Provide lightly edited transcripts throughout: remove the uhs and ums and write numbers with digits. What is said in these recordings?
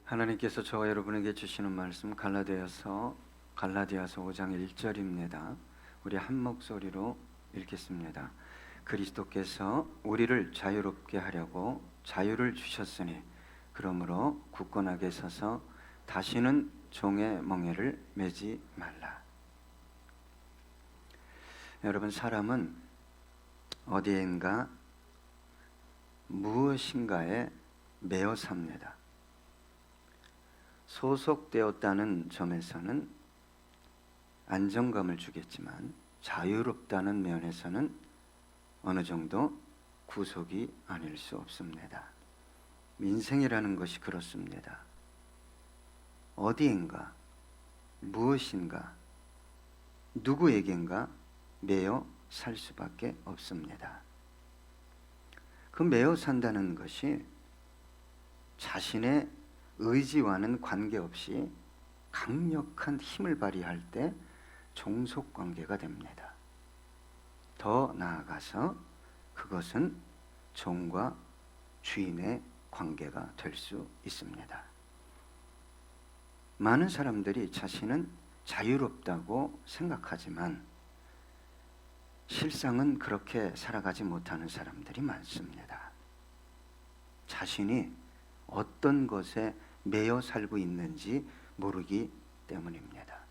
하나님께서 저와 여러분에게 주시는 말씀 갈라디아서 5장 1절입니다. 우리 한 목소리로 읽겠습니다. 그리스도께서 우리를 자유롭게 하려고 자유를 주셨으니 그러므로 굳건하게 서서 다시는 종의 멍에를 매지 말라. 여러분, 사람은 어디엔가 무엇인가에 매여 삽니다. 소속되었다는 점에서는 안정감을 주겠지만 자유롭다는 면에서는 어느 정도 구속이 아닐 수 없습니다. 인생이라는 것이 그렇습니다. 어디인가, 무엇인가, 누구에겐가 매여 살 수밖에 없습니다. 그 매여 산다는 것이 자신의 의지와는 관계없이 강력한 힘을 발휘할 때 종속관계가 됩니다. 더 나아가서 그것은 종과 주인의 관계가 될 수 있습니다. 많은 사람들이 자신은 자유롭다고 생각하지만 실상은 그렇게 살아가지 못하는 사람들이 많습니다. 자신이 어떤 것에 매여 살고 있는지 모르기 때문입니다.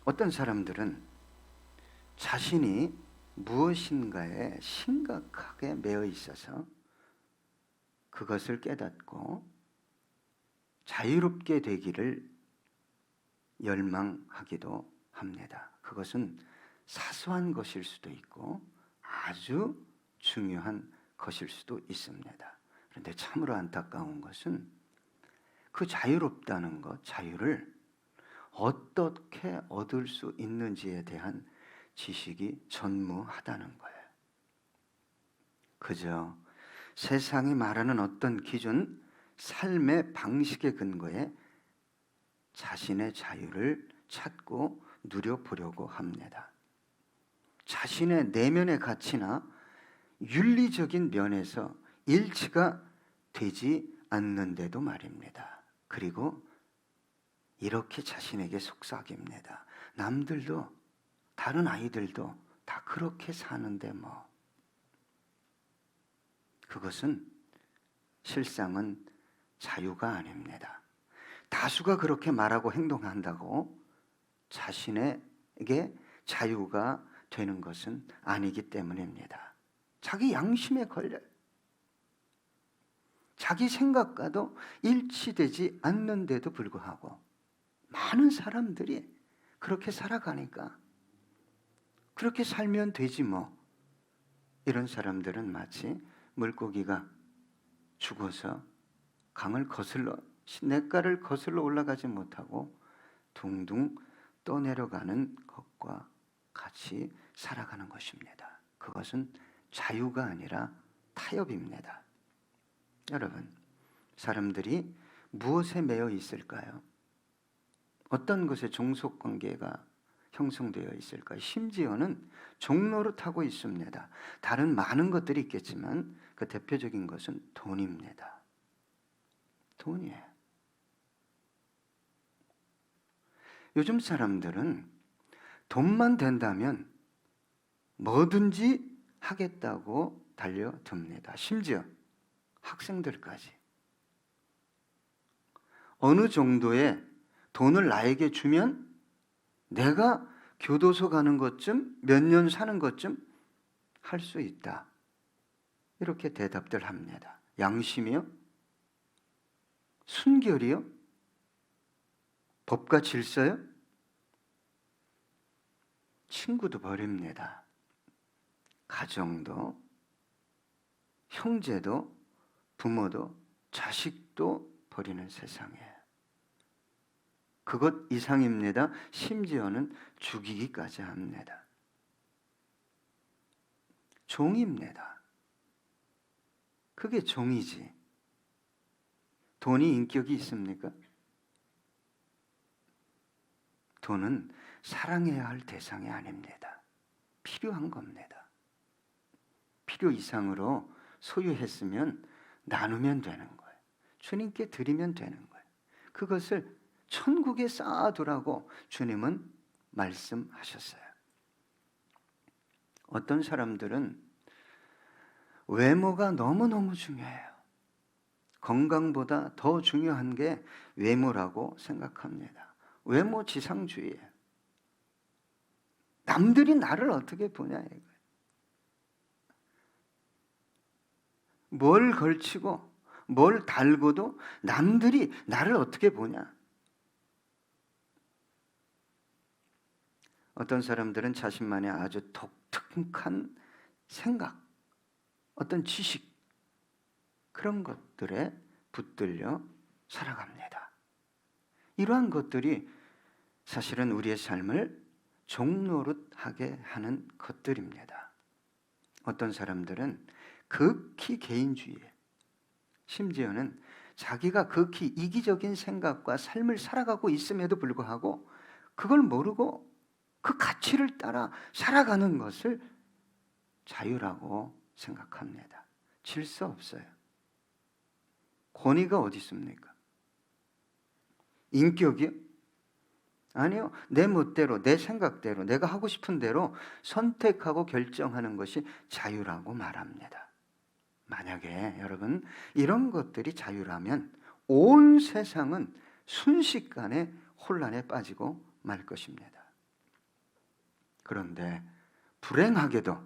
어떤 사람들은 자신이 무엇인가에 심각하게 매여 있어서 그것을 깨닫고 자유롭게 되기를 열망하기도 합니다. 그것은 사소한 것일 수도 있고 아주 중요한 것일 수도 있습니다. 그런데 참으로 안타까운 것은 그 자유롭다는 것, 자유를 어떻게 얻을 수 있는지에 대한 지식이 전무하다는 거예요. 그저 세상이 말하는 어떤 기준, 삶의 방식의 근거에 자신의 자유를 찾고 누려보려고 합니다. 자신의 내면의 가치나 윤리적인 면에서 일치가 되지 않는데도 말입니다. 그리고 이렇게 자신에게 속삭입니다. 남들도, 다른 아이들도 다 그렇게 사는데 뭐. 그것은 실상은 자유가 아닙니다. 다수가 그렇게 말하고 행동한다고 자신에게 자유가 되는 것은 아니기 때문입니다. 자기 양심에 걸려요. 자기 생각과도 일치되지 않는데도 불구하고 많은 사람들이 그렇게 살아가니까 그렇게 살면 되지 뭐. 이런 사람들은 마치 물고기가 죽어서 강을 거슬러 시냇가를 거슬러 올라가지 못하고 둥둥 떠내려가는 것과 같이 살아가는 것입니다. 그것은 자유가 아니라 타협입니다. 여러분, 사람들이 무엇에 매여 있을까요? 어떤 것에 종속관계가 형성되어 있을까요? 심지어는 종노릇하고 있습니다. 다른 많은 것들이 있겠지만 그 대표적인 것은 돈입니다. 돈이에요. 요즘 사람들은 돈만 된다면 뭐든지 하겠다고 달려듭니다. 심지어 학생들까지. 어느 정도의 돈을 나에게 주면 내가 교도소 가는 것쯤, 몇 년 사는 것쯤 할 수 있다. 이렇게 대답들 합니다. 양심이요? 순결이요? 법과 질서요? 친구도 버립니다. 가정도, 형제도, 부모도, 자식도 버리는 세상이에요. 그것 이상입니다. 심지어는 죽이기까지 합니다. 종입니다. 그게 종이지. 돈이 인격이 있습니까? 돈은 사랑해야 할 대상이 아닙니다. 필요한 겁니다. 필요 이상으로 소유했으면 나누면 되는 거예요. 주님께 드리면 되는 거예요. 그것을 천국에 쌓아두라고 주님은 말씀하셨어요. 어떤 사람들은 외모가 너무너무 중요해요. 건강보다 더 중요한 게 외모라고 생각합니다. 외모 지상주의예요. 남들이 나를 어떻게 보냐 이거예요. 뭘 걸치고 뭘 달고도 남들이 나를 어떻게 보냐. 어떤 사람들은 자신만의 아주 독특한 생각, 어떤 지식, 그런 것들에 붙들려 살아갑니다. 이러한 것들이 사실은 우리의 삶을 종노릇하게 하는 것들입니다. 어떤 사람들은 극히 개인주의예요. 심지어는 자기가 극히 이기적인 생각과 삶을 살아가고 있음에도 불구하고 그걸 모르고 그 가치를 따라 살아가는 것을 자유라고 생각합니다. 질서 없어요. 권위가 어디 있습니까? 인격이요? 아니요. 내 멋대로, 내 생각대로, 내가 하고 싶은 대로 선택하고 결정하는 것이 자유라고 말합니다. 만약에 여러분 이런 것들이 자유라면 온 세상은 순식간에 혼란에 빠지고 말 것입니다. 그런데 불행하게도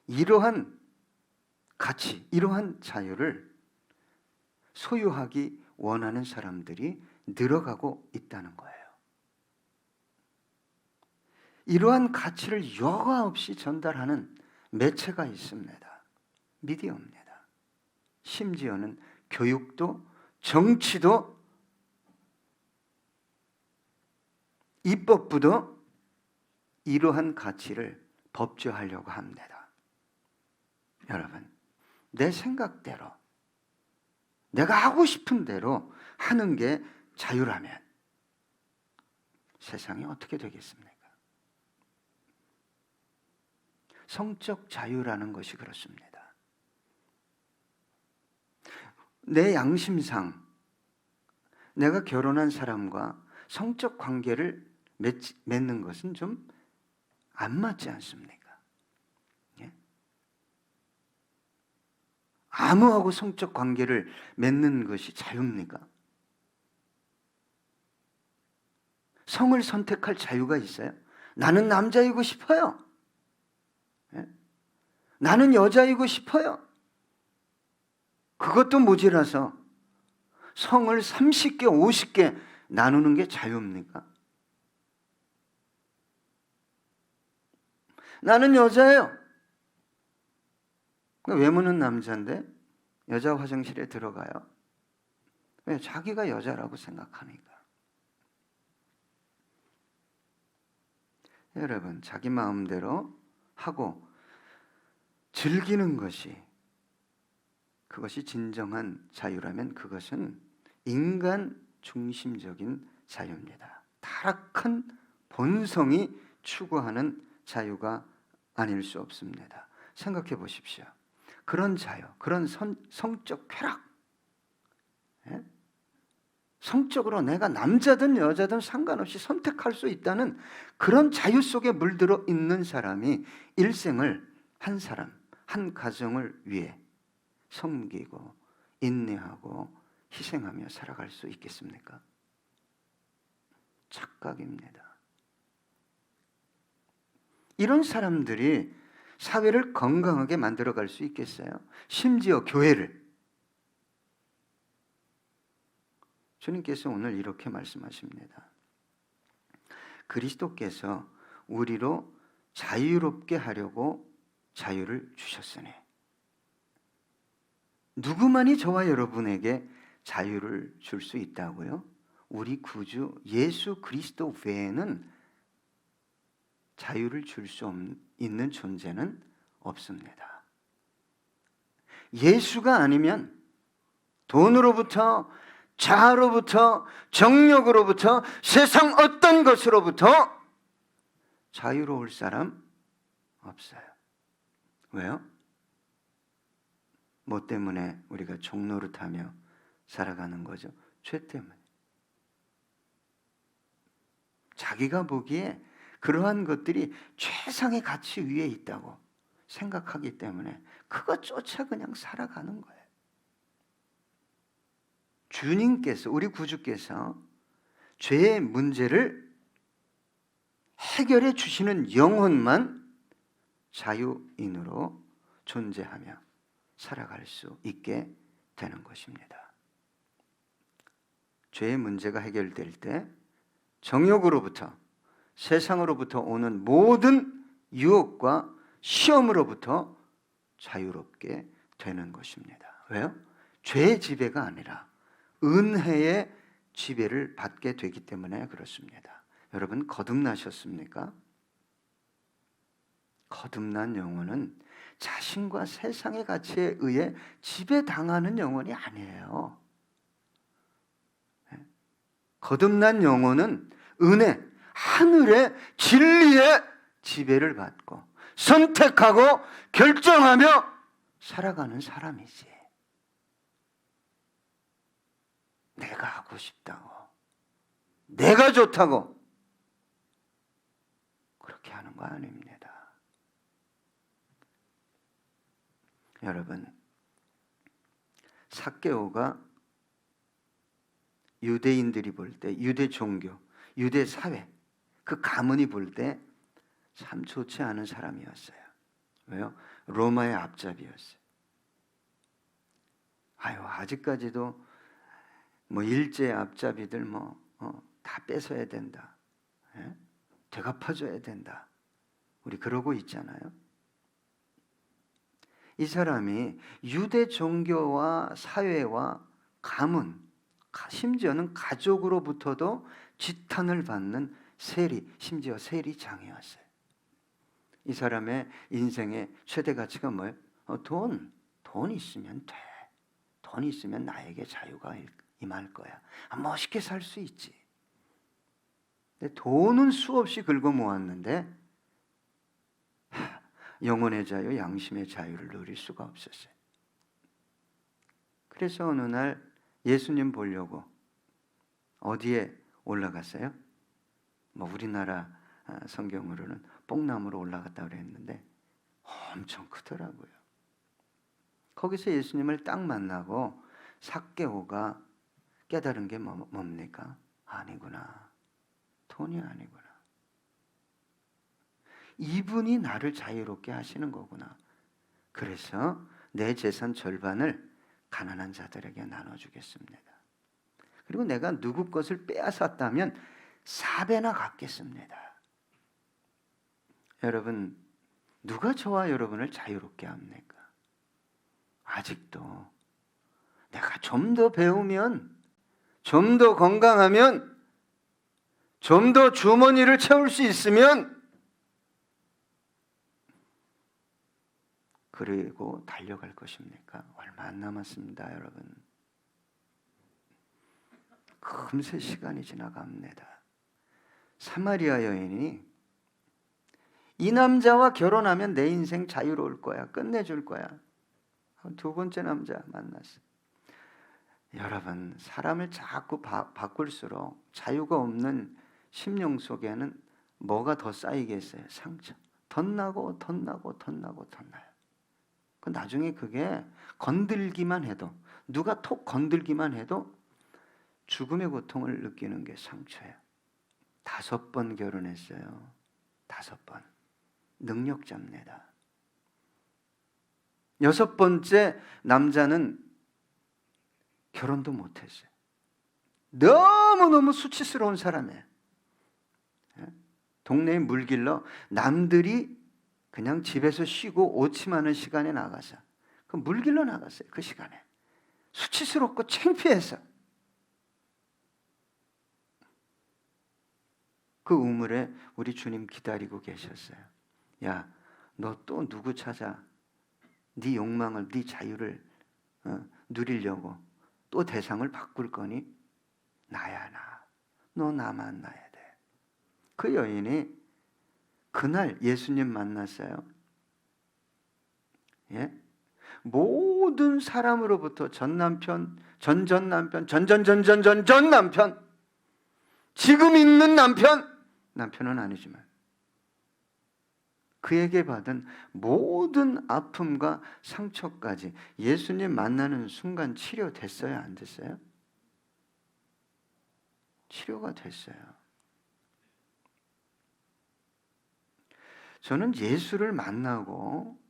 이러한 가치, 이러한 자유를 소유하기 원하는 사람들이 늘어가고 있다는 거예요. 이러한 가치를 여과 없이 전달하는 매체가 있습니다. 미디어입니다. 심지어는 교육도 정치도 입법부도 이러한 가치를 법제화하려고 합니다. 여러분, 내 생각대로 내가 하고 싶은 대로 하는 게 자유라면 세상이 어떻게 되겠습니까? 성적 자유라는 것이 그렇습니다. 내 양심상 내가 결혼한 사람과 성적 관계를 맺는 것은 좀 안 맞지 않습니까? 예? 아무하고 성적 관계를 맺는 것이 자유입니까? 성을 선택할 자유가 있어요? 나는 남자이고 싶어요. 예? 나는 여자이고 싶어요. 그것도 모자라서 성을 30개, 50개 나누는 게 자유입니까? 나는 여자예요. 외모는 남자인데 여자 화장실에 들어가요. 왜? 자기가 여자라고 생각하니까. 여러분, 자기 마음대로 하고 즐기는 것이 그것이 진정한 자유라면 그것은 인간 중심적인 자유입니다. 타락한 본성이 추구하는 자유가 아닐 수 없습니다. 생각해 보십시오. 그런 자유, 그런 성적 쾌락, 예? 성적으로 내가 남자든 여자든 상관없이 선택할 수 있다는 그런 자유 속에 물들어 있는 사람이 일생을 한 사람, 한 가정을 위해 섬기고 인내하고 희생하며 살아갈 수 있겠습니까? 착각입니다. 이런 사람들이 사회를 건강하게 만들어갈 수 있겠어요? 심지어 교회를. 주님께서 오늘 이렇게 말씀하십니다. 그리스도께서 우리로 자유롭게 하려고 자유를 주셨으니 누구만이 저와 여러분에게 자유를 줄 수 있다고요? 우리 구주 예수 그리스도 외에는 자유를 줄 수 있는 존재는 없습니다. 예수가 아니면 돈으로부터, 자아로부터, 정력으로부터, 세상 어떤 것으로부터 자유로울 사람 없어요. 왜요? 뭐 때문에 우리가 종노릇하며 살아가는 거죠. 죄 때문에. 자기가 보기에 그러한 것들이 최상의 가치 위에 있다고 생각하기 때문에 그것 쫓아 그냥 살아가는 거예요. 주님께서, 우리 구주께서 죄의 문제를 해결해 주시는 영혼만 자유인으로 존재하며 살아갈 수 있게 되는 것입니다. 죄의 문제가 해결될 때 정욕으로부터, 세상으로부터 오는 모든 유혹과 시험으로부터 자유롭게 되는 것입니다. 왜요? 죄의 지배가 아니라 은혜의 지배를 받게 되기 때문에 그렇습니다. 여러분, 거듭나셨습니까? 거듭난 영혼은 자신과 세상의 가치에 의해 지배당하는 영혼이 아니에요. 거듭난 영혼은 은혜, 하늘의 진리의 지배를 받고 선택하고 결정하며 살아가는 사람이지. 내가 하고 싶다고, 내가 좋다고 그렇게 하는 거 아닙니다. 여러분, 삭개오가 유대인들이 볼 때, 유대 종교, 유대 사회, 그 가문이 볼 때 참 좋지 않은 사람이었어요. 왜요? 로마의 앞잡이였어요. 아직까지도 일제 앞잡이들 다 뺏어야 된다. 되갚아줘야 된다. 우리 그러고 있잖아요. 이 사람이 유대 종교와 사회와 가문, 심지어는 가족으로부터도 지탄을 받는 세리, 심지어 세리장이었어요. 이 사람의 인생의 최대 가치가 뭐예요? 돈 있으면 돼. 돈 있으면 나에게 자유가 임할 거야. 멋있게 살 수 있지. 근데 돈은 수없이 긁어 모았는데 영혼의 자유, 양심의 자유를 누릴 수가 없었어요. 그래서 어느 날 예수님 보려고 어디에 올라갔어요? 우리나라 성경으로는 뽕나무로 올라갔다 그랬는데 엄청 크더라고요. 거기서 예수님을 딱 만나고 삭개오가 깨달은 게 뭡니까? 아니구나. 돈이 아니구나. 이분이 나를 자유롭게 하시는 거구나. 그래서 내 재산 절반을 가난한 자들에게 나눠주겠습니다. 그리고 내가 누구 것을 빼앗았다면 4배나 갚겠습니다. 여러분, 누가 저와 여러분을 자유롭게 합니까? 아직도 내가 좀 더 배우면, 좀 더 건강하면, 좀 더 주머니를 채울 수 있으면, 그리고 달려갈 것입니까? 얼마 안 남았습니다, 여러분. 금세 시간이 지나갑니다. 사마리아 여인이 이 남자와 결혼하면 내 인생 자유로울 거야, 끝내줄 거야. 두 번째 남자 만났어요. 여러분, 사람을 자꾸 바꿀수록 자유가 없는 심령 속에는 뭐가 더 쌓이겠어요? 상처. 덧나고 덧나고 덧나고 덧나요. 나중에 그게 건들기만 해도, 누가 톡 건들기만 해도 죽음의 고통을 느끼는 게 상처예요. 5번 결혼했어요. 5번. 능력자입니다. 6번째 남자는 결혼도 못했어요. 너무너무 수치스러운 사람이에요. 동네에 물길러 남들이 그냥 집에서 쉬고 오침하는 시간에 나가서 그 물길러 나갔어요. 그 시간에 수치스럽고 창피해서 그 우물에 우리 주님 기다리고 계셨어요. 야, 너 또 누구 찾아? 네 욕망을, 네 자유를 누리려고 또 대상을 바꿀 거니? 나야 나. 너 나 만나야 돼. 그 여인이 그날 예수님 만났어요. 예? 모든 사람으로부터 전 남편, 전전 남편, 전전전전전전 남편, 지금 있는 남편은 아니지만 그에게 받은 모든 아픔과 상처까지 예수님 만나는 순간 치료됐어요? 안 됐어요? 치료가 됐어요. 저는 예수를 만나고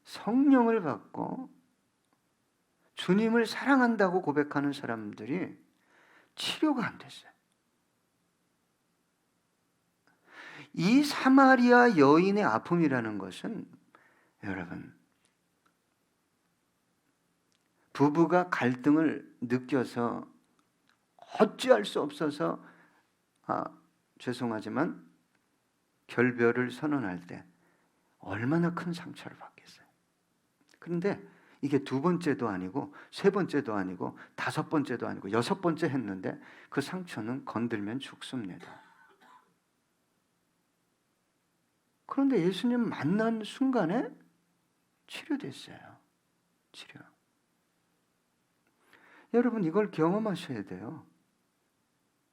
성령을 받고 주님을 사랑한다고 고백하는 사람들이 치료가 안 됐어요. 이 사마리아 여인의 아픔이라는 것은 여러분, 부부가 갈등을 느껴서 어찌할 수 없어서 죄송하지만 결별을 선언할 때 얼마나 큰 상처를 받겠어요. 그런데 이게 두 번째도 아니고 세 번째도 아니고 다섯 번째도 아니고 여섯 번째 했는데 그 상처는 건들면 죽습니다. 그런데 예수님 만난 순간에 치료됐어요. 치료. 여러분 이걸 경험하셔야 돼요.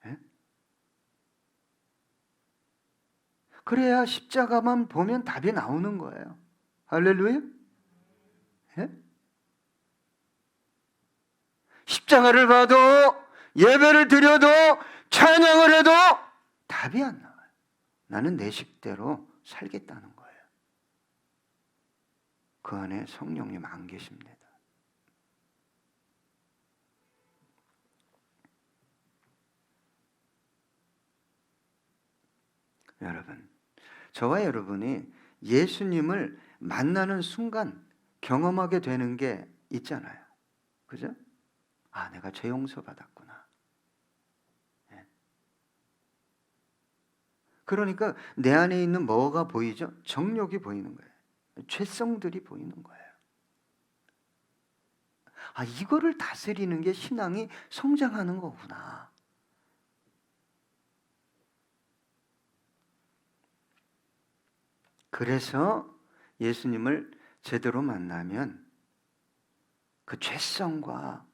예? 그래야 십자가만 보면 답이 나오는 거예요. 할렐루야. 예? 십자가를 봐도 예배를 드려도 찬양을 해도 답이 안 나와요. 나는 내 식대로 살겠다는 거예요. 그 안에 성령님 안 계십니다. 여러분, 저와 여러분이 예수님을 만나는 순간 경험하게 되는 게 있잖아요. 그죠? 아, 내가 죄 용서 받았구나. 네. 그러니까 내 안에 있는 뭐가 보이죠? 정욕이 보이는 거예요. 죄성들이 보이는 거예요. 아, 이거를 다스리는 게 신앙이 성장하는 거구나. 그래서 예수님을 제대로 만나면 그 죄성과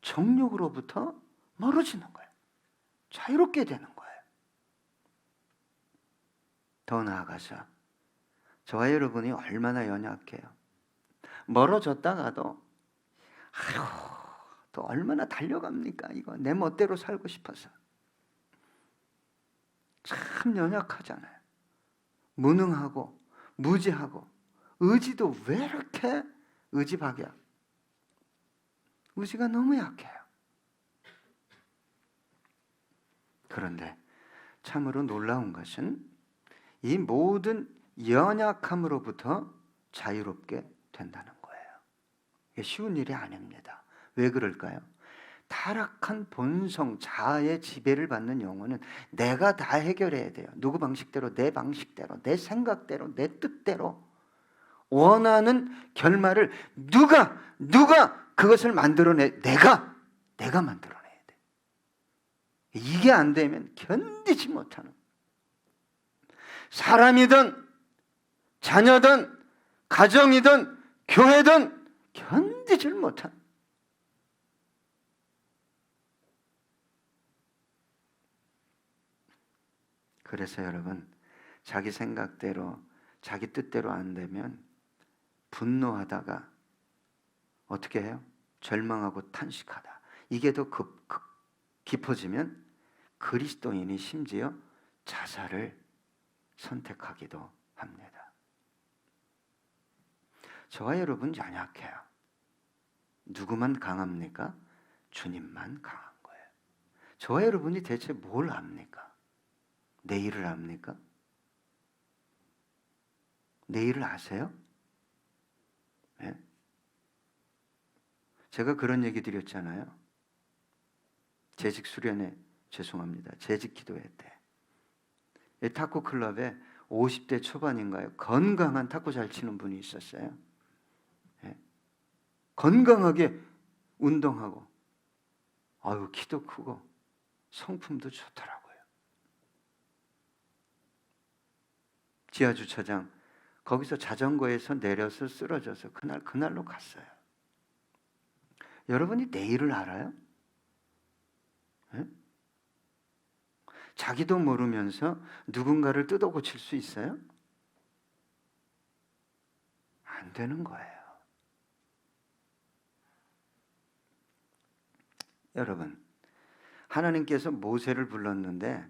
정욕으로부터 멀어지는 거예요. 자유롭게 되는 거예요. 더 나아가서 저와 여러분이 얼마나 연약해요. 멀어졌다가도 또 얼마나 달려갑니까? 이거 내 멋대로 살고 싶어서. 참 연약하잖아요. 무능하고 무지하고 의지도 왜 이렇게 의지박약? 의지가 너무 약해요. 그런데 참으로 놀라운 것은 이 모든 연약함으로부터 자유롭게 된다는 거예요. 이게 쉬운 일이 아닙니다. 왜 그럴까요? 타락한 본성, 자아의 지배를 받는 영혼은 내가 다 해결해야 돼요. 누구 방식대로, 내 방식대로, 내 생각대로, 내 뜻대로 원하는 결말을 누가 그것을 만들어내, 내가 만들어내야 돼. 이게 안 되면 견디지 못하는, 사람이든 자녀든 가정이든 교회든 견디질 못하는. 그래서 여러분, 자기 생각대로 자기 뜻대로 안 되면 분노하다가 어떻게 해요? 절망하고 탄식하다. 이게 더 깊어지면 그리스도인이 심지어 자살을 선택하기도 합니다. 저와 여러분 연약해요. 누구만 강합니까? 주님만 강한 거예요. 저와 여러분이 대체 뭘 압니까? 내일을 압니까? 내일을 아세요? 네? 제가 그런 얘기 드렸잖아요. 재직 수련회, 죄송합니다. 재직 기도회 때 탁구 클럽에 50대 초반인가요? 건강한 탁구 잘 치는 분이 있었어요. 네? 건강하게 운동하고 키도 크고 성품도 좋더라고요. 지하주차장 거기서 자전거에서 내려서 쓰러져서 그날로 갔어요. 여러분이 내일을 알아요? 네? 자기도 모르면서 누군가를 뜯어 고칠 수 있어요? 안 되는 거예요. 여러분, 하나님께서 모세를 불렀는데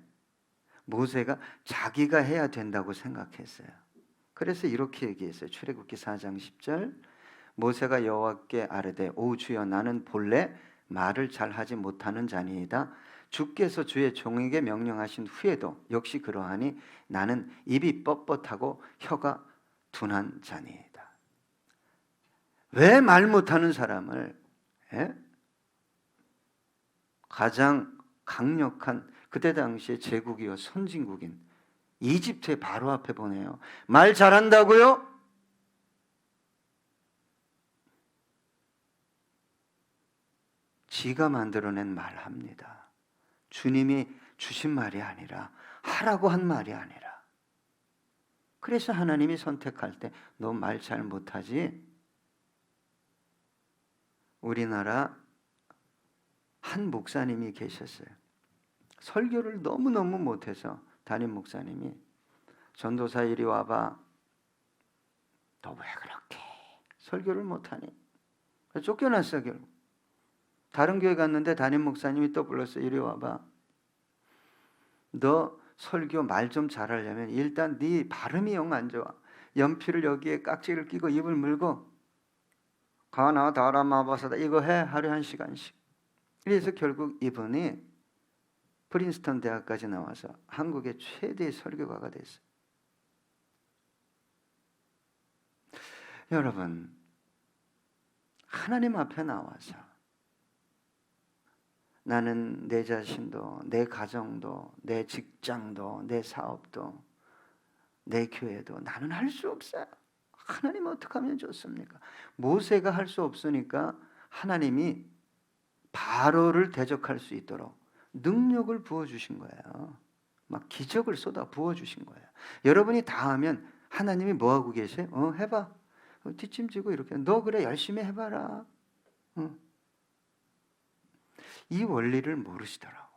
모세가 자기가 해야 된다고 생각했어요. 그래서 이렇게 얘기했어요. 출애굽기 4장 10절, 모세가 여호와께 아뢰되 오 주여 나는 본래 말을 잘하지 못하는 자니이다. 주께서 주의 종에게 명령하신 후에도 역시 그러하니 나는 입이 뻣뻣하고 혀가 둔한 자니이다. 왜 말 못하는 사람을 가장 강력한 그때 당시에 제국이요 선진국인 이집트의 바로 앞에 보내요. 말 잘한다고요? 지가 만들어낸 말합니다. 주님이 주신 말이 아니라 하라고 한 말이 아니라. 그래서 하나님이 선택할 때 너 말 잘 못하지? 우리나라 한 목사님이 계셨어요. 설교를 너무너무 못해서 담임 목사님이 전도사 이리 와봐. 너 왜 그렇게 설교를 못하니? 쫓겨났어 결국. 다른 교회 갔는데 담임 목사님이 또 불렀어. 이리 와봐. 너 설교 말 좀 잘하려면 일단 네 발음이 영 안 좋아. 연필을 여기에 깍지를 끼고 입을 물고 가나 다라마바사다 이거 해. 하루에 1시간씩. 그래서 결국 이분이 프린스턴 대학까지 나와서 한국의 최대의 설교가가 됐어요. 여러분, 하나님 앞에 나와서 나는 내 자신도, 내 가정도, 내 직장도, 내 사업도, 내 교회도 나는 할 수 없어요. 하나님 어떻게 하면 좋습니까? 모세가 할 수 없으니까 하나님이 바로를 대적할 수 있도록 능력을 부어주신 거예요. 막 기적을 쏟아 부어주신 거예요. 여러분이 다 하면 하나님이 뭐하고 계세요? 해봐. 뒷짐지고 이렇게. 너 그래 열심히 해봐라. 이 원리를 모르시더라고.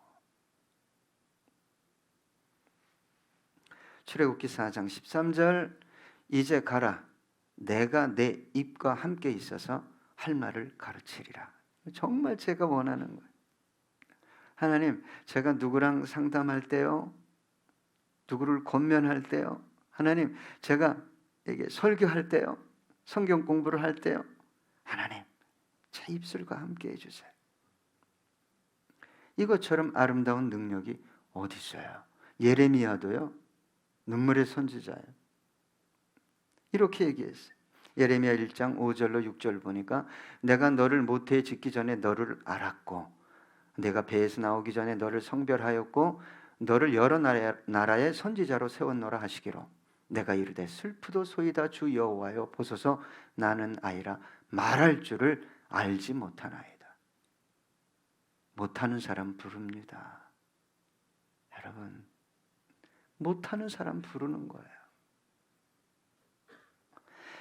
출애굽기 4장 13절 이제 가라. 내가 내 입과 함께 있어서 할 말을 가르치리라. 정말 제가 원하는 거예요. 하나님, 제가 누구랑 상담할 때요, 누구를 권면할 때요, 하나님, 제가 이게 설교할 때요, 성경 공부를 할 때요, 하나님, 제 입술과 함께 해주세요. 이것처럼 아름다운 능력이 어디 있어요? 예레미야도요, 눈물의 선지자예요. 이렇게 얘기했어요. 예레미야 1장 5절로 6절 보니까 내가 너를 모태에 짓기 전에 너를 알았고 내가 배에서 나오기 전에 너를 성별하였고 너를 여러 나라의 선지자로 세웠노라 하시기로 내가 이르되 슬프도소이다 주 여호와여 보소서 나는 아이라 말할 줄을 알지 못하나이다. 못하는 사람 부릅니다. 여러분, 못하는 사람 부르는 거예요.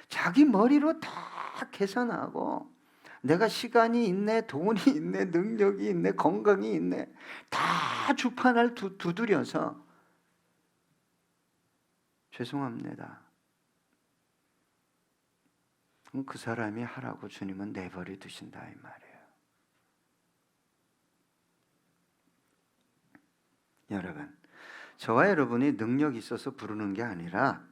자기 머리로 다 계산하고 내가 시간이 있네, 돈이 있네, 능력이 있네, 건강이 있네 다 주판을 두드려서 죄송합니다. 그 사람이 하라고 주님은 내버려 두신다 이 말이에요. 여러분, 저와 여러분이 능력이 있어서 부르는 게 아니라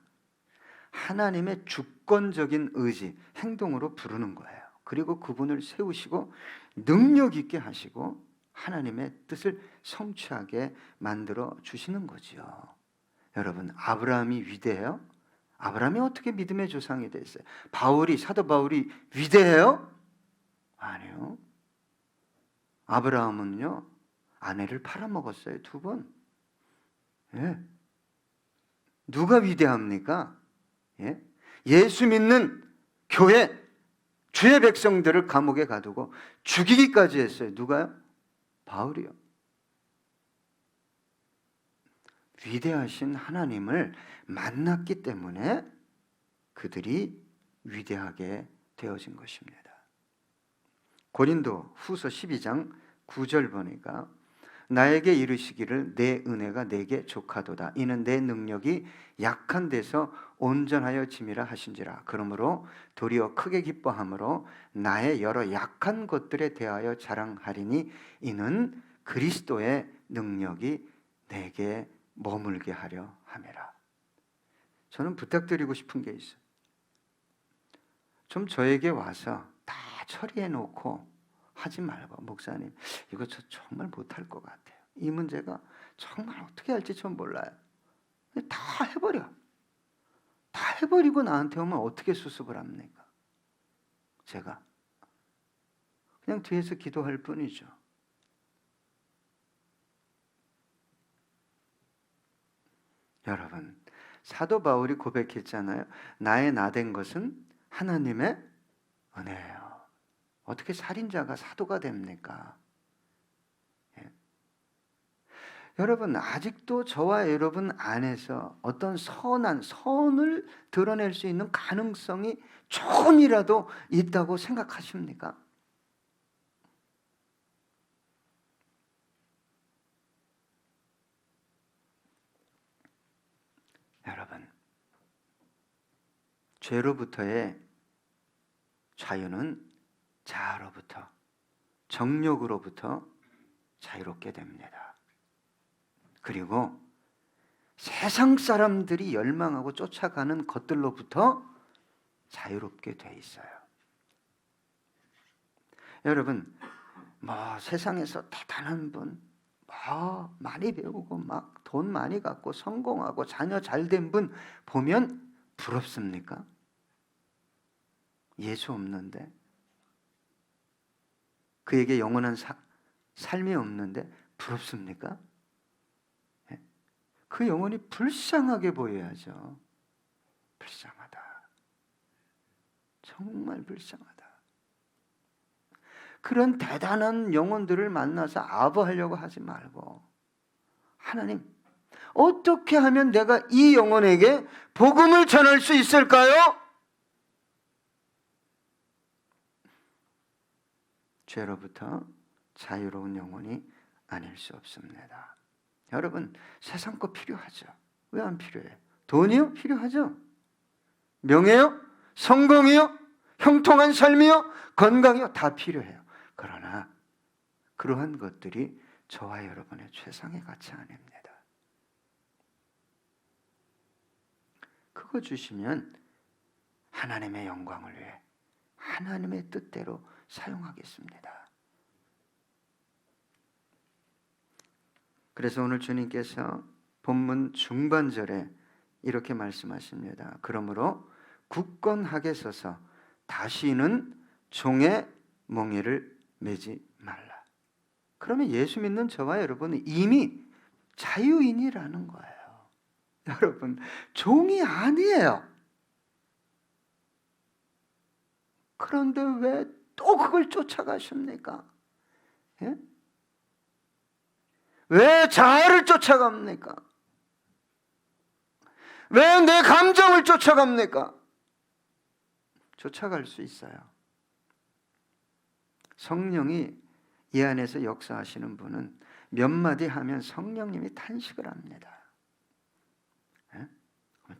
하나님의 주권적인 의지, 행동으로 부르는 거예요. 그리고 그분을 세우시고 능력 있게 하시고 하나님의 뜻을 성취하게 만들어 주시는 거지요. 여러분, 아브라함이 위대해요? 아브라함이 어떻게 믿음의 조상이 됐어요? 사도 바울이 위대해요? 아니요. 아브라함은요, 아내를 팔아먹었어요, 2번. 예. 누가 위대합니까? 예? 예수 믿는 교회, 주의 백성들을 감옥에 가두고 죽이기까지 했어요. 누가요? 바울이요. 위대하신 하나님을 만났기 때문에 그들이 위대하게 되어진 것입니다. 고린도 후서 12장 9절 보니까 나에게 이르시기를 내 은혜가 내게 족하도다. 이는 내 능력이 약한 데서 온전하여 짐이라 하신지라. 그러므로 도리어 크게 기뻐함으로 나의 여러 약한 것들에 대하여 자랑하리니 이는 그리스도의 능력이 내게 머물게 하려 함이라. 저는 부탁드리고 싶은 게 있어요. 좀 저에게 와서 다 처리해 놓고 하지 말고, 목사님 이거 저 정말 못할 것 같아요. 이 문제가 정말 어떻게 할지 전 몰라요. 다 해버려. 다 해버리고 나한테 오면 어떻게 수습을 합니까? 제가 그냥 뒤에서 기도할 뿐이죠. 여러분, 사도 바울이 고백했잖아요. 나의 나된 것은 하나님의 은혜예요. 어떻게 살인자가 사도가 됩니까? 예. 여러분, 아직도 저와 여러분 안에서 어떤 선을 드러낼 수 있는 가능성이 조금이라도 있다고 생각하십니까? 여러분, 죄로부터의 자유는 자아로부터, 정욕으로부터 자유롭게 됩니다. 그리고 세상 사람들이 열망하고 쫓아가는 것들로부터 자유롭게 돼 있어요. 여러분, 세상에서 대단한 분, 많이 배우고 막 돈 많이 갖고 성공하고 자녀 잘된 분 보면 부럽습니까? 예수 없는데, 그에게 영원한 삶이 없는데 부럽습니까? 그 영혼이 불쌍하게 보여야죠. 불쌍하다. 정말 불쌍하다. 그런 대단한 영혼들을 만나서 아부하려고 하지 말고, 하나님, 어떻게 하면 내가 이 영혼에게 복음을 전할 수 있을까요? 죄로부터 자유로운 영혼이 아닐 수 없습니다. 여러분, 세상 거 필요하죠. 왜 안 필요해요? 돈이요? 필요하죠. 명예요? 성공이요? 형통한 삶이요? 건강이요? 다 필요해요. 그러나 그러한 것들이 저와 여러분의 최상의 가치 아닙니다. 그거 주시면 하나님의 영광을 위해 하나님의 뜻대로 사용하겠습니다. 그래서 오늘 주님께서 본문 중반절에 이렇게 말씀하십니다. 그러므로 굳건하게 서서 다시는 종의 몽에를 매지 말라. 그러면 예수 믿는 저와 여러분은 이미 자유인이라는 거예요. 여러분, 종이 아니에요. 그런데 왜 또 그걸 쫓아가십니까? 예? 왜 자아를 쫓아갑니까? 왜 내 감정을 쫓아갑니까? 쫓아갈 수 있어요. 성령이 이 안에서 역사하시는 분은 몇 마디 하면 성령님이 탄식을 합니다. 예?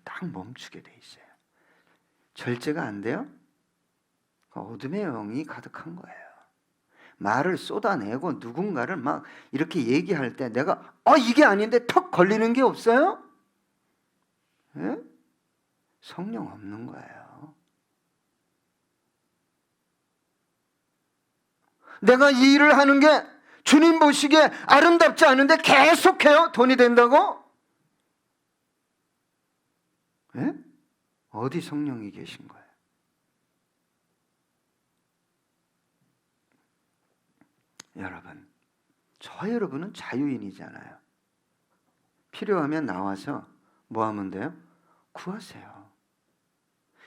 딱 멈추게 돼 있어요. 절제가 안 돼요? 어둠의 영이 가득한 거예요. 말을 쏟아내고 누군가를 막 이렇게 얘기할 때 내가 이게 아닌데 턱 걸리는 게 없어요? 예? 성령 없는 거예요. 내가 이 일을 하는 게 주님 보시기에 아름답지 않은데 계속해요? 돈이 된다고? 예? 어디 성령이 계신 거예요? 여러분, 저 여러분은 자유인이잖아요. 필요하면 나와서 뭐 하면 돼요? 구하세요.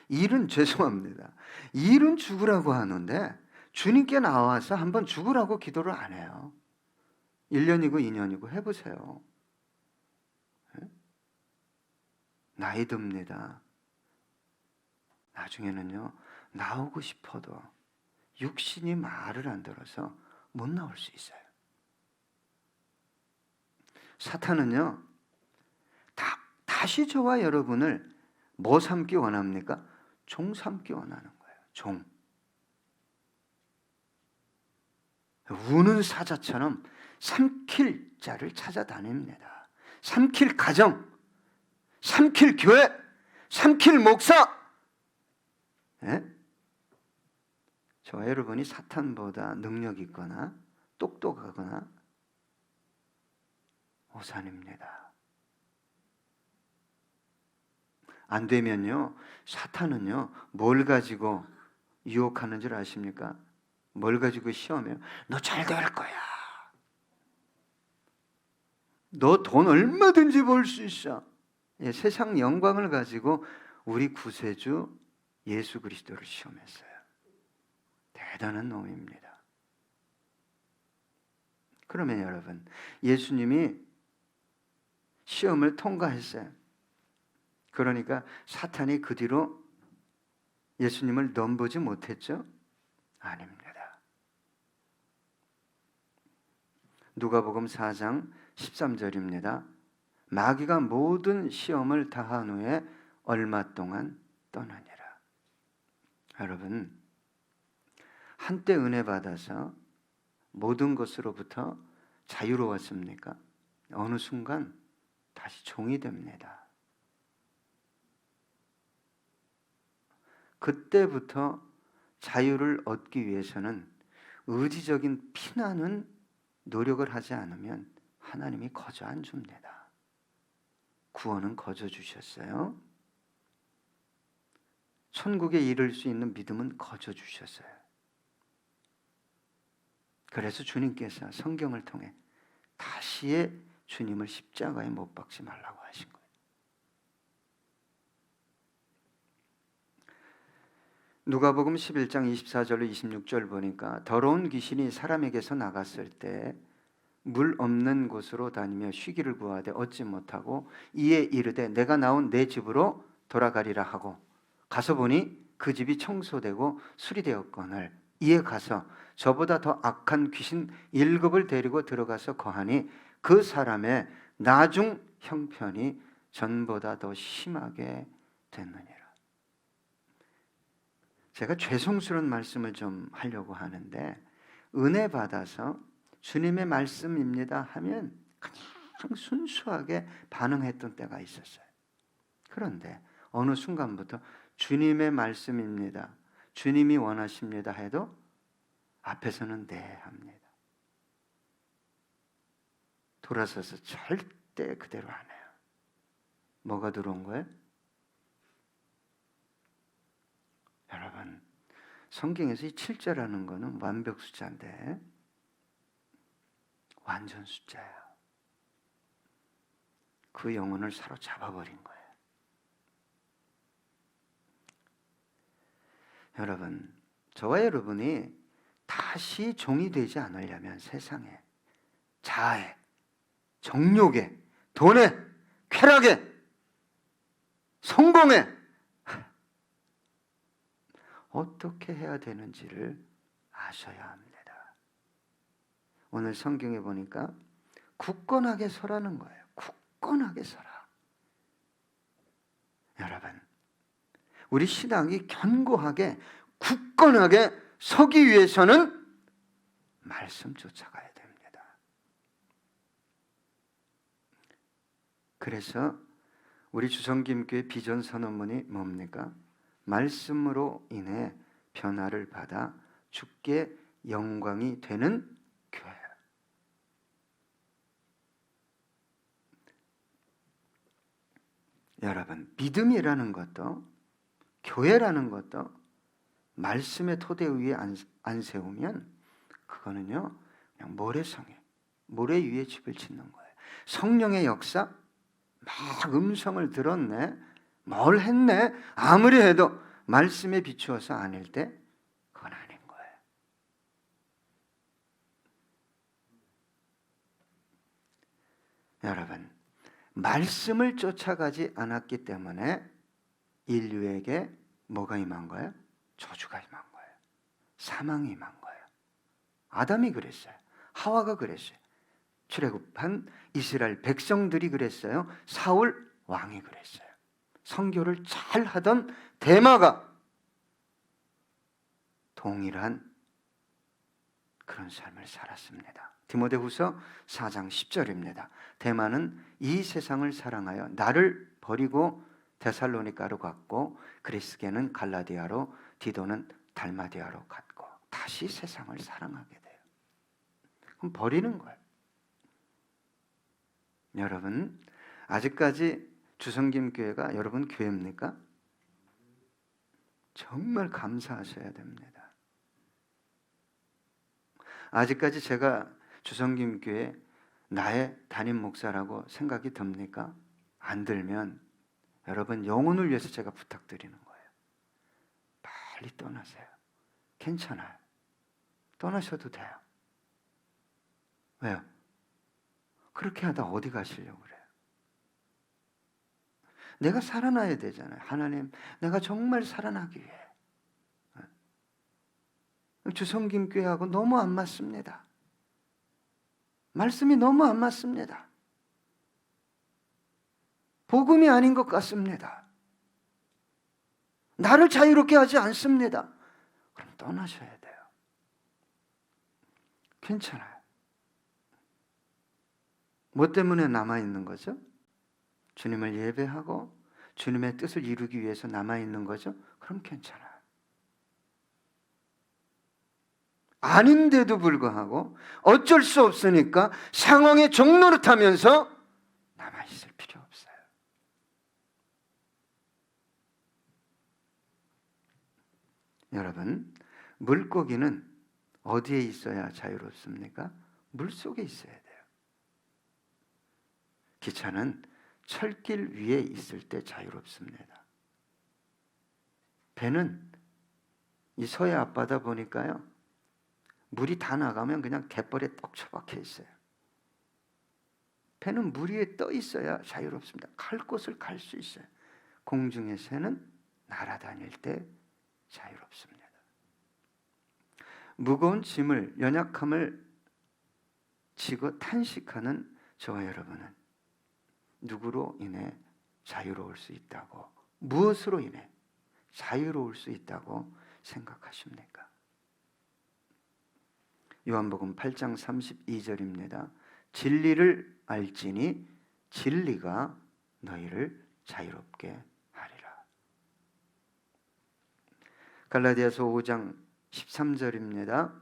일은 죄송합니다. 일은 죽으라고 하는데 주님께 나와서 한번 죽으라고 기도를 안 해요. 1년이고 2년이고 해보세요. 나이 듭니다. 나중에는요, 나오고 싶어도 육신이 말을 안 들어서 못 나올 수 있어요. 사탄은요, 다시 저와 여러분을 뭐 삼기 원합니까? 종 삼기 원하는 거예요. 종. 우는 사자처럼 삼킬 자를 찾아다닙니다. 삼킬 가정, 삼킬 교회, 삼킬 목사. 예? 저와 여러분이 사탄보다 능력 있거나 똑똑하거나 오산입니다. 안 되면요, 사탄은요, 뭘 가지고 유혹하는 줄 아십니까? 뭘 가지고 시험해요? 너 잘 될 거야. 너 돈 얼마든지 벌 수 있어. 예, 세상 영광을 가지고 우리 구세주 예수 그리스도를 시험했어요. 대단한 놈입니다. 그러면 여러분, 예수님이 시험을 통과했어요. 그러니까 사탄이 그 뒤로 예수님을 넘보지 못했죠? 아닙니다. 누가복음 4장 13절입니다. 마귀가 모든 시험을 다한 후에 얼마 동안 떠나니라. 여러분, 한때 은혜 받아서 모든 것으로부터 자유로웠습니까? 어느 순간 다시 종이 됩니다. 그때부터 자유를 얻기 위해서는 의지적인 피나는 노력을 하지 않으면 하나님이 거저 안 줍니다. 구원은 거저 주셨어요. 천국에 이를 수 있는 믿음은 거저 주셨어요. 그래서 주님께서 성경을 통해 다시의 주님을 십자가에 못 박지 말라고 하신 거예요. 누가복음 11장 24절로 26절 보니까 더러운 귀신이 사람에게서 나갔을 때 물 없는 곳으로 다니며 쉬기를 구하되 얻지 못하고 이에 이르되 내가 나온 내 집으로 돌아가리라 하고 가서 보니 그 집이 청소되고 수리되었거늘 이에 가서 저보다 더 악한 귀신 7을 데리고 들어가서 거하니 그 사람의 나중 형편이 전보다 더 심하게 됐느니라. 제가 죄송스러운 말씀을 좀 하려고 하는데 은혜 받아서 주님의 말씀입니다 하면 그냥 순수하게 반응했던 때가 있었어요. 그런데 어느 순간부터 주님의 말씀입니다, 주님이 원하십니다 해도 앞에서는 네 합니다. 돌아서서 절대 그대로 안 해요. 뭐가 들어온 거예요? 여러분, 성경에서 이 7자라는 거는 완벽 숫자인데 완전 숫자예요. 그 영혼을 사로잡아버린 거예요. 여러분, 저와 여러분이 다시 종이 되지 않으려면 세상에, 자아에, 정욕에, 돈에, 쾌락에, 성공에 어떻게 해야 되는지를 아셔야 합니다. 오늘 성경에 보니까 굳건하게 서라는 거예요. 굳건하게 서라. 여러분, 우리 신앙이 견고하게 굳건하게 서기 위해서는 말씀 쫓아가야 됩니다. 그래서 우리 주성김교회 비전 선언문이 뭡니까? 말씀으로 인해 변화를 받아 주께 영광이 되는 교회. 여러분, 믿음이라는 것도 교회라는 것도 말씀의 토대 위에 안 세우면 그거는요 그냥 모래성에, 모래 위에 집을 짓는 거예요. 성령의 역사, 막 음성을 들었네, 뭘 했네, 아무리 해도 말씀에 비추어서 아닐 때 그건 아닌 거예요. 여러분, 말씀을 쫓아가지 않았기 때문에 인류에게 뭐가 임한 거예요? 저주가 임한 거예요. 사망이 임한 거예요. 아담이 그랬어요. 하와가 그랬어요. 출애굽한 이스라엘 백성들이 그랬어요. 사울 왕이 그랬어요. 선교를 잘 하던 데마가 동일한 그런 삶을 살았습니다. 디모데후서 4장 10절입니다. 데마는 이 세상을 사랑하여 나를 버리고 데살로니가로 갔고 그리스게는 갈라디아로 디도는 달마디아로 갔고 다시 세상을 사랑하게 돼요. 그럼 버리는 거예요. 여러분, 아직까지 주성김교회가 여러분 교회입니까? 정말 감사하셔야 됩니다. 아직까지 제가 주성김교회 나의 담임 목사라고 생각이 듭니까? 안 들면 여러분 영혼을 위해서 제가 부탁드리는 거예요. 빨리 떠나세요. 괜찮아요. 떠나셔도 돼요. 왜요? 그렇게 하다 어디 가시려고 그래요? 내가 살아나야 되잖아요. 하나님, 내가 정말 살아나기 위해. 주성김교회하고 너무 안 맞습니다. 말씀이 너무 안 맞습니다. 복음이 아닌 것 같습니다. 나를 자유롭게 하지 않습니다. 그럼 떠나셔야 돼요. 괜찮아요. 뭐 때문에 남아있는 거죠? 주님을 예배하고 주님의 뜻을 이루기 위해서 남아있는 거죠? 그럼 괜찮아요. 아닌데도 불구하고 어쩔 수 없으니까 상황의 종노릇하면서 남아있을 필요 없어요. 여러분, 물고기는 어디에 있어야 자유롭습니까? 물속에 있어야 돼요. 기차는 철길 위에 있을 때 자유롭습니다. 배는 이 서해 앞바다 보니까요, 물이 다 나가면 그냥 갯벌에 떡 처박혀 있어요. 배는 물 위에 떠 있어야 자유롭습니다. 갈 곳을 갈 수 있어요. 공중의 새는 날아다닐 때 자유롭습니다. 무거운 짐을, 연약함을 지고 탄식하는 저와 여러분은 누구로 인해 자유로울 수 있다고, 무엇으로 인해 자유로울 수 있다고 생각하십니까? 요한복음 8장 32절입니다. 진리를 알지니 진리가 너희를 자유롭게 하리라. 갈라디아서 5장 13절입니다.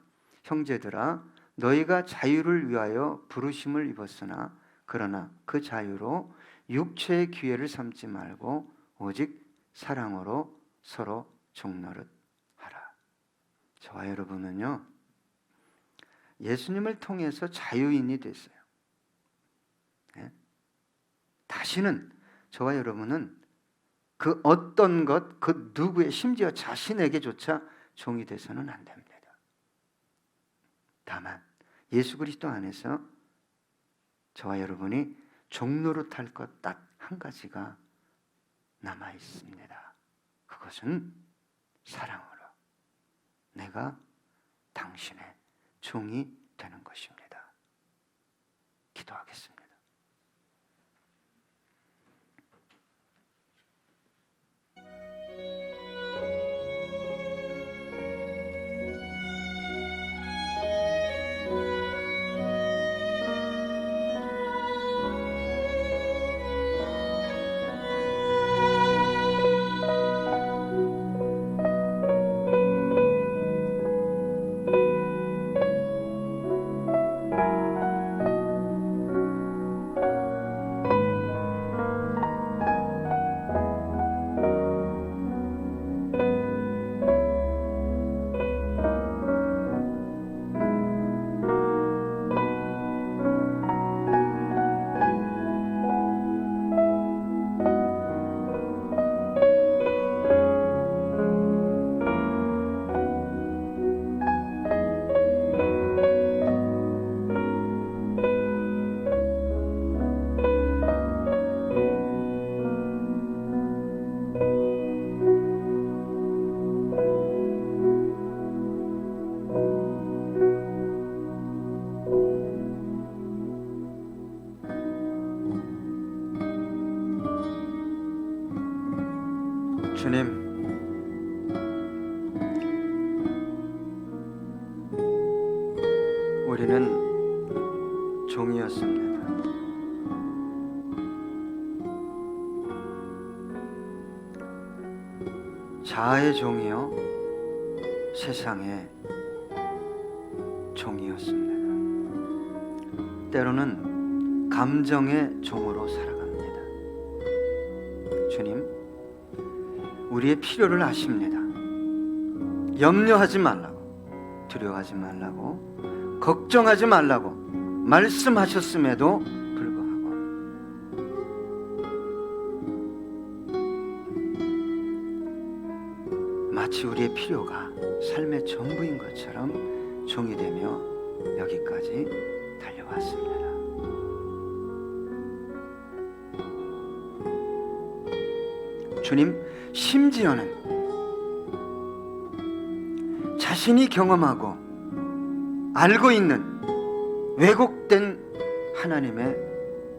형제들아, 너희가 자유를 위하여 부르심을 입었으나 그러나 그 자유로 육체의 기회를 삼지 말고 오직 사랑으로 서로 종노릇하라. 저와 여러분은요, 예수님을 통해서 자유인이 됐어요. 네? 다시는 저와 여러분은 그 어떤 것, 그 누구의, 심지어 자신에게조차 종이 돼서는 안 됩니다. 다만 예수 그리스도 안에서 저와 여러분이 종노릇할 것 딱 한 가지가 남아 있습니다. 그것은 사랑으로 내가 당신의 종이 되는 것입니다. 기도하겠습니다. 주님, 우리는 종이었습니다. 자아의 종이요, 세상의 종이었습니다. 때로는 감정의 종으로 살아갑니다. 주님, 우리의 필요를 아십니다. 염려하지 말라고, 두려워하지 말라고, 걱정하지 말라고 말씀하셨음에도 불구하고 마치 우리의 필요가 삶의 전부인 것처럼 종이 되며 여기까지 달려왔습니다. 주님, 심지어는 자신이 경험하고 알고 있는 왜곡된 하나님의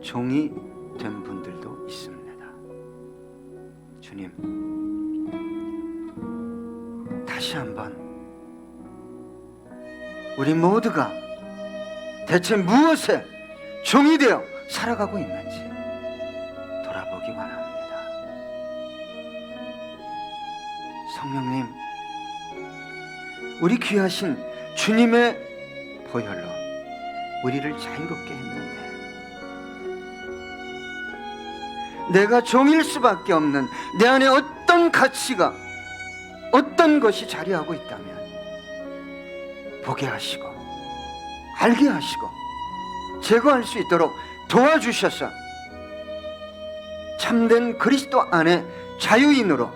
종이 된 분들도 있습니다. 주님, 다시 한번 우리 모두가 대체 무엇에 종이 되어 살아가고 있는지 돌아보기 원합니다. 성령님, 우리 귀하신 주님의 보혈로 우리를 자유롭게 했는데 내가 종일 수밖에 없는 내 안에 어떤 가치가, 어떤 것이 자리하고 있다면 보게 하시고 알게 하시고 제거할 수 있도록 도와주셔서 참된 그리스도 안에 자유인으로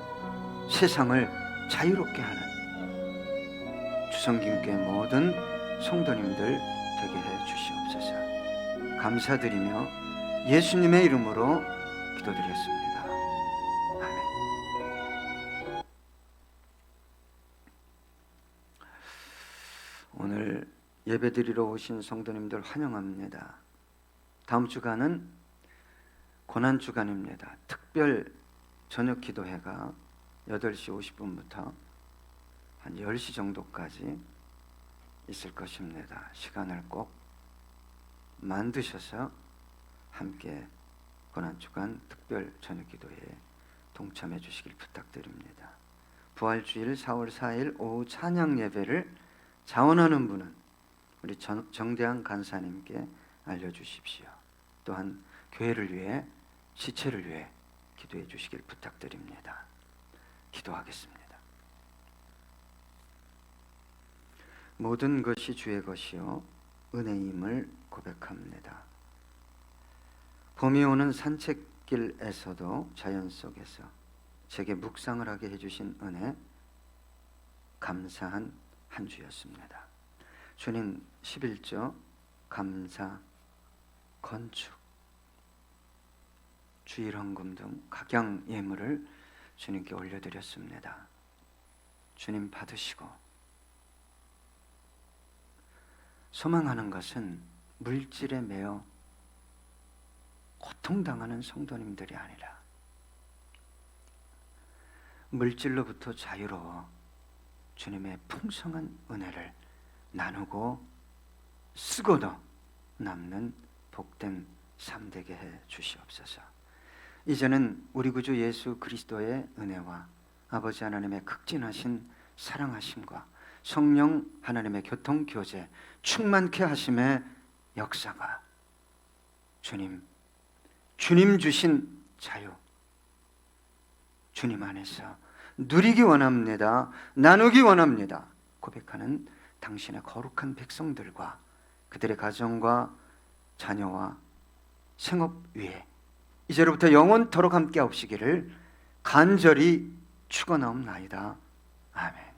세상을 자유롭게 하는 주성김교회 모든 성도님들 되게 해 주시옵소서. 감사드리며 예수님의 이름으로 기도드렸습니다. 아멘. 오늘 예배드리러 오신 성도님들 환영합니다. 다음 주간은 고난주간입니다. 특별 저녁 기도회가 8시 50분부터 한 10시 정도까지 있을 것입니다. 시간을 꼭 만드셔서 함께 고난주간 특별 저녁 기도회에 동참해 주시길 부탁드립니다. 부활주일 4월 4일 오후 찬양 예배를 자원하는 분은 우리 정대한 간사님께 알려주십시오. 또한 교회를 위해, 시체를 위해 기도해 주시길 부탁드립니다. 기도하겠습니다. 모든 것이 주의 것이요 은혜임을 고백합니다. 봄이 오는 산책길에서도 자연 속에서 제게 묵상을 하게 해주신 은혜 감사한 한 주였습니다. 주님, 11조 감사 건축 주일헌금 등 각양 예물을 주님께 올려드렸습니다. 주님 받으시고 소망하는 것은 물질에 매여 고통당하는 성도님들이 아니라 물질로부터 자유로워 주님의 풍성한 은혜를 나누고 쓰고도 남는 복된 삶 되게 해 주시옵소서. 이제는 우리 구주 예수 그리스도의 은혜와 아버지 하나님의 극진하신 사랑하심과 성령 하나님의 교통교제 충만케 하심의 역사가 주님 주신 자유 주님 안에서 누리기 원합니다. 나누기 원합니다. 고백하는 당신의 거룩한 백성들과 그들의 가정과 자녀와 생업 위에 이제로부터 영원토록 함께 하시기를 간절히 축원하옵나이다. 아멘.